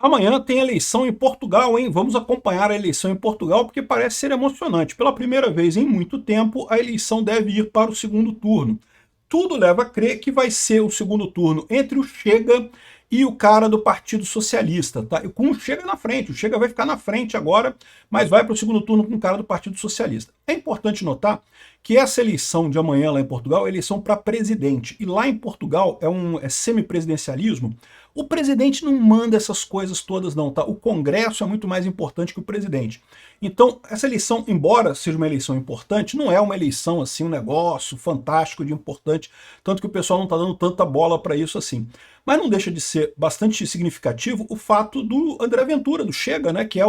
Amanhã tem eleição em Portugal, hein? Vamos acompanhar a eleição em Portugal porque parece ser emocionante. Pela primeira vez em muito tempo, a eleição deve ir para o segundo turno. Tudo leva a crer que vai ser o segundo turno entre o Chega e o cara do Partido Socialista, tá? E com o Chega na frente, o Chega vai ficar na frente agora, mas vai para o segundo turno com o cara do Partido Socialista. É importante notar que essa eleição de amanhã lá em Portugal é eleição para presidente. E lá em Portugal é semipresidencialismo. O presidente não manda essas coisas todas não, tá? O Congresso é muito mais importante que o presidente. Então, essa eleição, embora seja uma eleição importante, não é uma eleição assim, um negócio fantástico de importante, tanto que o pessoal não está dando tanta bola para isso assim. Mas não deixa de ser bastante significativo o fato do André Ventura, do Chega, né, que é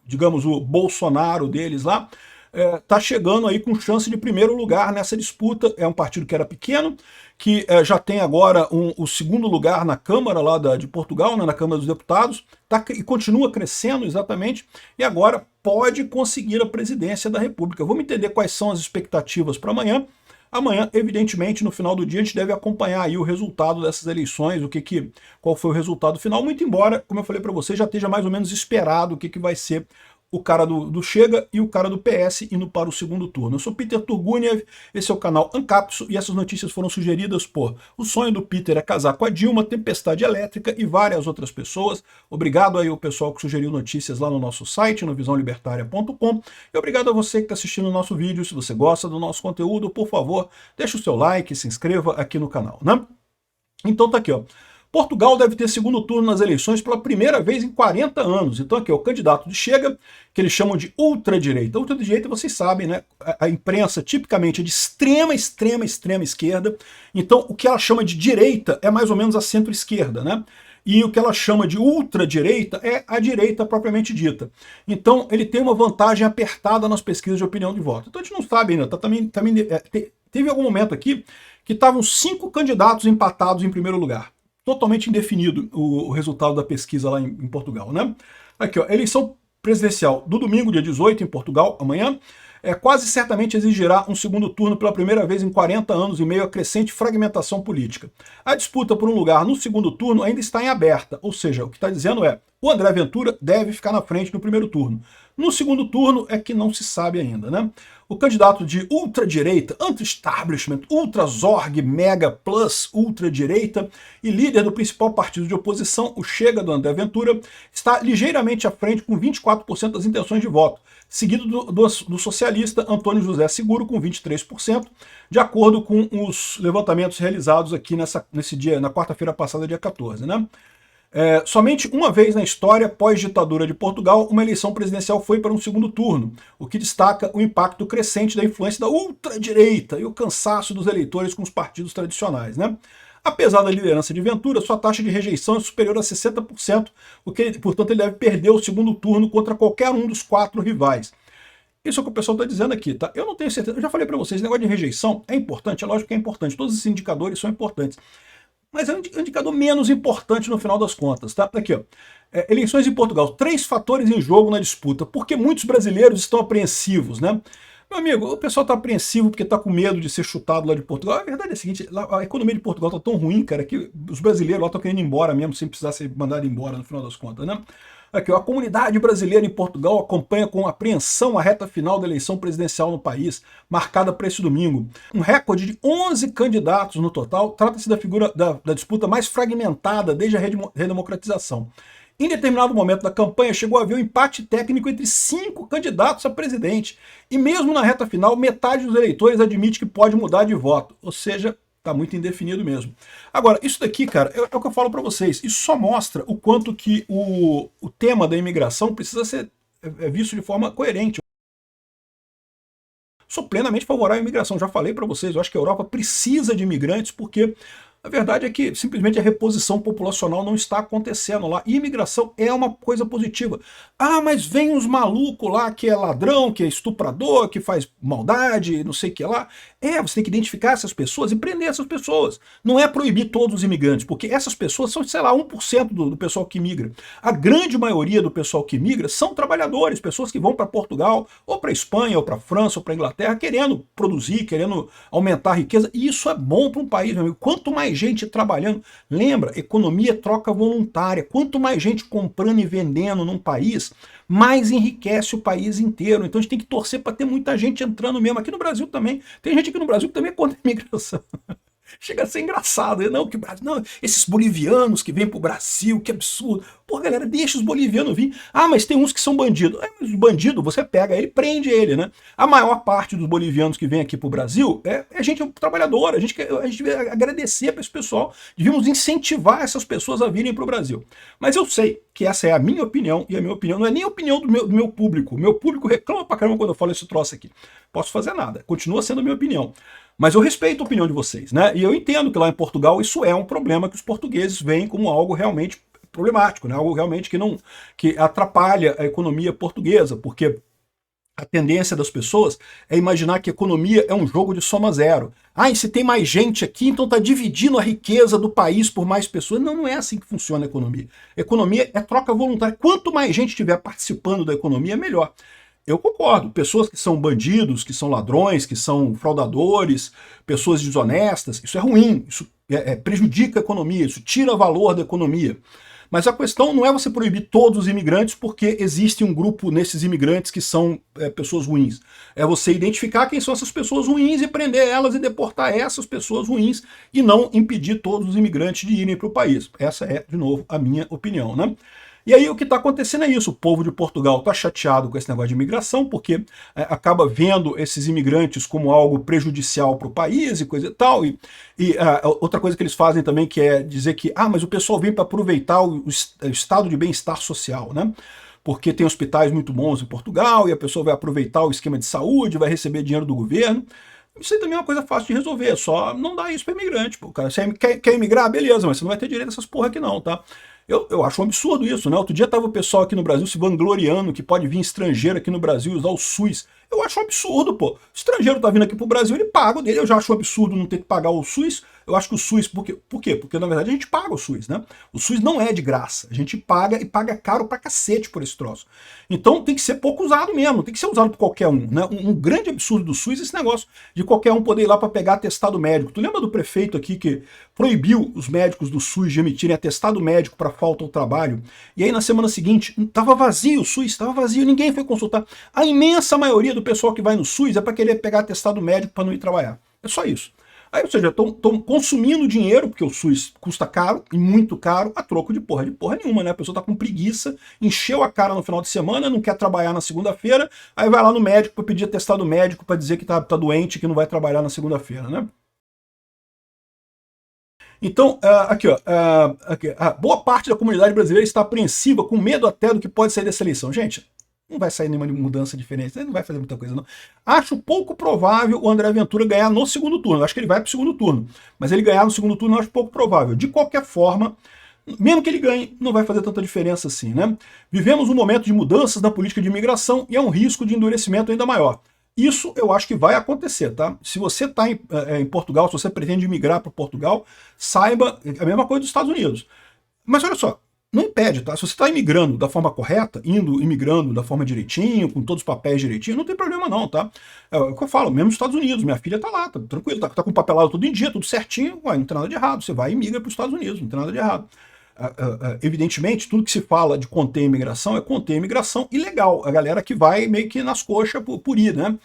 digamos, o Bolsonaro deles lá, está chegando aí com chance de primeiro lugar nessa disputa. É um partido que era pequeno, que já tem agora o segundo lugar na Câmara lá de Portugal, né, na Câmara dos Deputados, e continua crescendo exatamente, e agora pode conseguir a presidência da República. Vamos entender quais são as expectativas para amanhã. Amanhã, evidentemente, no final do dia, a gente deve acompanhar aí o resultado dessas eleições, qual foi o resultado final, muito embora, como eu falei para você, já esteja mais ou menos esperado o que vai ser o cara do Chega e o cara do PS indo para o segundo turno. Eu sou Peter Turguniev, esse é o canal Ancapso e essas notícias foram sugeridas por O Sonho do Peter é Casar com a Dilma, Tempestade Elétrica e várias outras pessoas. Obrigado aí ao pessoal que sugeriu notícias lá no nosso site, no visãolibertaria.com, e obrigado a você que está assistindo o nosso vídeo. Se você gosta do nosso conteúdo, por favor, deixa o seu like, se inscreva aqui no canal, né? Então tá aqui, ó. Portugal deve ter segundo turno nas eleições pela primeira vez em 40 anos. Então aqui é o candidato de Chega, que eles chamam de ultradireita. Ultradireita, vocês sabem, né? A imprensa tipicamente é de extrema, extrema, extrema esquerda. Então o que ela chama de direita é mais ou menos a centro-esquerda, né? E o que ela chama de ultradireita é a direita propriamente dita. Então ele tem uma vantagem apertada nas pesquisas de opinião de voto. Então a gente não sabe ainda, teve algum momento aqui que estavam 5 candidatos empatados em primeiro lugar. Totalmente indefinido o resultado da pesquisa lá em Portugal, né? Aqui, ó, eleição presidencial do domingo, dia 18, em Portugal, amanhã, quase certamente exigirá um segundo turno pela primeira vez em 40 anos e meio a crescente fragmentação política. A disputa por um lugar no segundo turno ainda está em aberta, ou seja, o que está dizendo é o André Ventura deve ficar na frente no primeiro turno. No segundo turno é que não se sabe ainda, né? O candidato de ultradireita, anti-establishment, ultra-zorg, mega plus ultradireita e líder do principal partido de oposição, o Chega do André Ventura, está ligeiramente à frente com 24% das intenções de voto, seguido do socialista Antônio José Seguro com 23%, de acordo com os levantamentos realizados aqui nesse dia, na quarta-feira passada, dia 14, né? Somente uma vez na história pós-ditadura de Portugal, uma eleição presidencial foi para um segundo turno, o que destaca o impacto crescente da influência da ultradireita e o cansaço dos eleitores com os partidos tradicionais, né? Apesar da liderança de Ventura, sua taxa de rejeição é superior a 60%, portanto ele deve perder o segundo turno contra qualquer um dos 4 rivais. Isso é o que o pessoal está dizendo aqui, tá? Eu não tenho certeza, eu já falei para vocês, esse negócio de rejeição é importante, é lógico que é importante, todos esses indicadores são importantes. Mas é um indicador menos importante no final das contas, tá? Aqui, ó. Eleições em Portugal, 3 fatores em jogo na disputa, porque muitos brasileiros estão apreensivos, né? Meu amigo, o pessoal está apreensivo porque está com medo de ser chutado lá de Portugal. A verdade é a seguinte, a economia de Portugal está tão ruim, cara, que os brasileiros lá estão querendo ir embora mesmo, sem precisar ser mandado embora no final das contas, né? Aqui, ó, a comunidade brasileira em Portugal acompanha com apreensão a reta final da eleição presidencial no país, marcada para esse domingo. Um recorde de 11 candidatos no total, trata-se da figura da disputa mais fragmentada desde a redemocratização. Em determinado momento da campanha, chegou a haver um empate técnico entre 5 candidatos a presidente. E mesmo na reta final, metade dos eleitores admite que pode mudar de voto. Ou seja, tá muito indefinido mesmo. Agora, isso daqui, cara, é o que eu falo para vocês. Isso só mostra o quanto que o tema da imigração precisa ser visto de forma coerente. Sou plenamente favorável à imigração, já falei para vocês, eu acho que a Europa precisa de imigrantes porque a verdade é que simplesmente a reposição populacional não está acontecendo lá. E imigração é uma coisa positiva. Ah, mas vem uns malucos lá que é ladrão, que é estuprador, que faz maldade, não sei o que lá. Você tem que identificar essas pessoas e prender essas pessoas. Não é proibir todos os imigrantes, porque essas pessoas são, sei lá, 1% do pessoal que migra. A grande maioria do pessoal que migra são trabalhadores, pessoas que vão para Portugal, ou para Espanha, ou para França, ou para Inglaterra, querendo produzir, querendo aumentar a riqueza. E isso é bom para um país, meu amigo. Quanto mais mais gente trabalhando. Lembra, economia é troca voluntária. Quanto mais gente comprando e vendendo num país, mais enriquece o país inteiro. Então a gente tem que torcer para ter muita gente entrando mesmo. Aqui no Brasil também. Tem gente aqui no Brasil que também é contra a imigração. Chega a ser engraçado, não, que não, esses bolivianos que vêm pro Brasil, que absurdo. Pô, galera, deixa os bolivianos vir. Ah, mas tem uns que são bandidos. Mas os bandidos, você pega ele, prende ele, né? A maior parte dos bolivianos que vem aqui pro Brasil é gente trabalhadora. A gente deve agradecer para esse pessoal. Devíamos incentivar essas pessoas a virem pro Brasil. Mas eu sei que essa é a minha opinião, e a minha opinião não é nem a opinião do meu público. O meu público reclama pra caramba quando eu falo esse troço aqui. Posso fazer nada, continua sendo a minha opinião. Mas eu respeito a opinião de vocês, né? E eu entendo que lá em Portugal isso é um problema que os portugueses veem como algo realmente problemático, né? Algo realmente que atrapalha a economia portuguesa, porque a tendência das pessoas é imaginar que a economia é um jogo de soma zero. Ah, e se tem mais gente aqui, então está dividindo a riqueza do país por mais pessoas. Não, não é assim que funciona a economia. A economia é troca voluntária. Quanto mais gente estiver participando da economia, melhor. Eu concordo. Pessoas que são bandidos, que são ladrões, que são fraudadores, pessoas desonestas, isso é ruim, isso prejudica a economia, isso tira valor da economia. Mas a questão não é você proibir todos os imigrantes porque existe um grupo nesses imigrantes que são pessoas ruins. É você identificar quem são essas pessoas ruins e prender elas e deportar essas pessoas ruins e não impedir todos os imigrantes de irem para o país. Essa é, de novo, a minha opinião, né? E aí o que está acontecendo é isso, o povo de Portugal está chateado com esse negócio de imigração, porque acaba vendo esses imigrantes como algo prejudicial para o país e coisa e tal, e outra coisa que eles fazem também que é dizer que, mas o pessoal vem para aproveitar o estado de bem-estar social, né? Porque tem hospitais muito bons em Portugal, e a pessoa vai aproveitar o esquema de saúde, vai receber dinheiro do governo. Isso aí também é uma coisa fácil de resolver, só não dá isso para imigrante. Pô, cara, você quer imigrar? Beleza, mas você não vai ter direito a essas porra aqui não, tá? Eu acho um absurdo isso, né? Outro dia tava o pessoal aqui no Brasil se vangloriando que pode vir estrangeiro aqui no Brasil usar o SUS. Eu acho um absurdo, pô. O estrangeiro tá vindo aqui pro Brasil, ele paga o dele. Eu já acho um absurdo não ter que pagar o SUS. Eu acho que o SUS... Por quê? Porque, na verdade, a gente paga o SUS, né? O SUS não é de graça. A gente paga e paga caro pra cacete por esse troço. Então tem que ser pouco usado mesmo. Tem que ser usado por qualquer um, né? Um grande absurdo do SUS é esse negócio de qualquer um poder ir lá pra pegar atestado médico. Tu lembra do prefeito aqui que proibiu os médicos do SUS de emitirem atestado médico para falta ao trabalho? E aí na semana seguinte, tava vazio o SUS, tava vazio, ninguém foi consultar. A imensa maioria do pessoal que vai no SUS é para querer pegar atestado médico para não ir trabalhar. É só isso. Aí, ou seja, estão consumindo dinheiro, porque o SUS custa caro, e muito caro, a troco de porra nenhuma, né? A pessoa tá com preguiça, encheu a cara no final de semana, não quer trabalhar na segunda-feira, aí vai lá no médico para pedir atestado médico para dizer que tá doente, que não vai trabalhar na segunda-feira, né? Então, aqui, ó, a boa parte da comunidade brasileira está apreensiva, com medo até do que pode sair dessa eleição. Gente, não vai sair nenhuma mudança diferente, não vai fazer muita coisa, não. Acho pouco provável o André Ventura ganhar no segundo turno. Eu acho que ele vai para o segundo turno, mas ele ganhar no segundo turno eu acho pouco provável. De qualquer forma, mesmo que ele ganhe, não vai fazer tanta diferença assim, né? Vivemos um momento de mudanças na política de imigração e é um risco de endurecimento ainda maior. Isso eu acho que vai acontecer, tá? Se você está em Portugal, se você pretende migrar para Portugal, saiba, é a mesma coisa dos Estados Unidos. Mas olha só, não impede, tá? Se você está imigrando da forma correta, imigrando da forma direitinho, com todos os papéis direitinho, não tem problema não, tá? É o que eu falo, mesmo nos Estados Unidos, minha filha tá lá, tá tranquilo, tá com papelado tudo em dia, tudo certinho, ué, não tem nada de errado, você vai e migra para os Estados Unidos, não tem nada de errado. Evidentemente, tudo que se fala de conter a imigração é conter a imigração ilegal, a galera que vai meio que nas coxas por ir, né?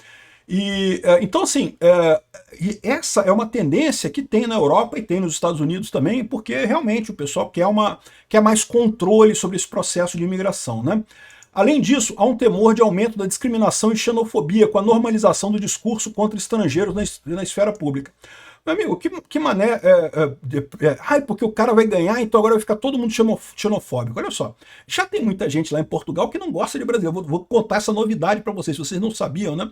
Então, assim, essa é uma tendência que tem na Europa e tem nos Estados Unidos também, porque realmente o pessoal quer mais controle sobre esse processo de imigração, né? Além disso, há um temor de aumento da discriminação e xenofobia com a normalização do discurso contra estrangeiros na esfera pública. Meu amigo, que mané... porque o cara vai ganhar, então agora vai ficar todo mundo xenofóbico. Olha só, já tem muita gente lá em Portugal que não gosta de brasileiro. Vou contar essa novidade para vocês, se vocês não sabiam, né?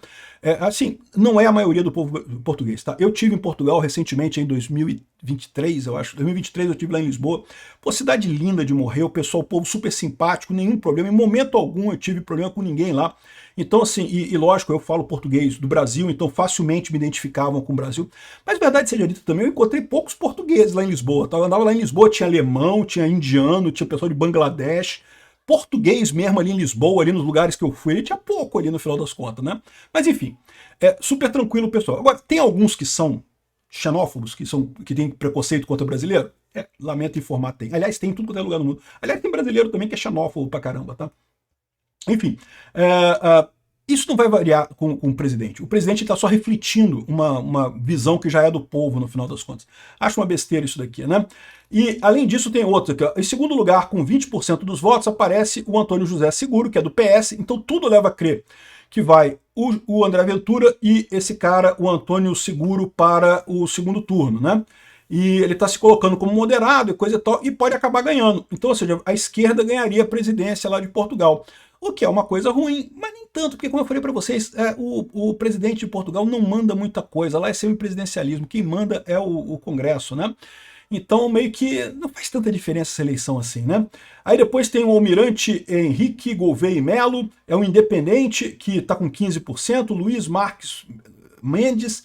Assim, não é a maioria do povo português, tá? Eu tive em Portugal recentemente, em 2023, eu acho. 2023 eu tive lá em Lisboa. Pô, cidade linda de morrer, o pessoal, o povo super simpático, nenhum problema. Em momento algum eu tive problema com ninguém lá. Então, assim, e lógico, eu falo português do Brasil, então facilmente me identificavam com o Brasil. Mas, verdade seja dita também, eu encontrei poucos portugueses lá em Lisboa. Tá? Eu andava lá em Lisboa, tinha alemão, tinha indiano, tinha pessoal de Bangladesh. Português mesmo ali em Lisboa, ali nos lugares que eu fui, ele tinha pouco ali no final das contas, né? Mas, enfim, é super tranquilo, pessoal. Agora, tem alguns que são xenófobos, que têm preconceito contra brasileiro? Lamento informar, tem. Aliás, tem em tudo quanto é lugar do mundo. Aliás, tem brasileiro também que é xenófobo pra caramba, tá? Enfim, isso não vai variar com o presidente. O presidente está só refletindo uma visão que já é do povo, no final das contas. Acho uma besteira isso daqui, né? E, além disso, tem outra. Em segundo lugar, com 20% dos votos, aparece o Antônio José Seguro, que é do PS. Então, tudo leva a crer que vai o André Ventura e esse cara, o Antônio Seguro, para o segundo turno, né? E ele está se colocando como moderado e coisa e tal, e pode acabar ganhando. Então, ou seja, a esquerda ganharia a presidência lá de Portugal. O que é uma coisa ruim, mas nem tanto, porque como eu falei para vocês, o presidente de Portugal não manda muita coisa, lá é semipresidencialismo, quem manda é o Congresso, né? Então meio que não faz tanta diferença essa eleição assim, né? Aí depois tem o almirante Henrique Gouveia Melo, é um independente que está com 15%, Luiz Marques Mendes,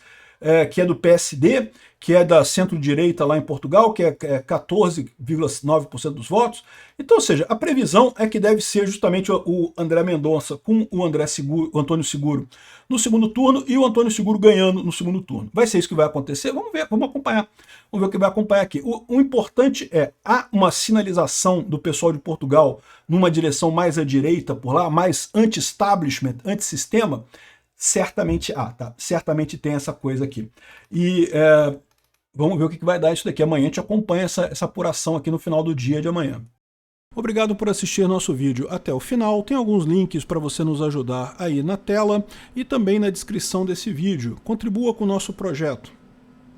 que é do PSD, que é da centro-direita lá em Portugal, que é 14,9% dos votos. Então, ou seja, a previsão é que deve ser justamente o André Mendonça com o Antônio Seguro no segundo turno e o Antônio Seguro ganhando no segundo turno. Vai ser isso que vai acontecer? Vamos ver, vamos acompanhar. Vamos ver o que vai acompanhar aqui. O importante há uma sinalização do pessoal de Portugal numa direção mais à direita por lá, mais anti-establishment, anti-sistema. Certamente tá? Certamente tem essa coisa aqui. E vamos ver o que vai dar isso daqui. Amanhã a gente acompanha essa apuração aqui no final do dia de amanhã. Obrigado por assistir nosso vídeo até o final. Tem alguns links para você nos ajudar aí na tela e também na descrição desse vídeo. Contribua com o nosso projeto.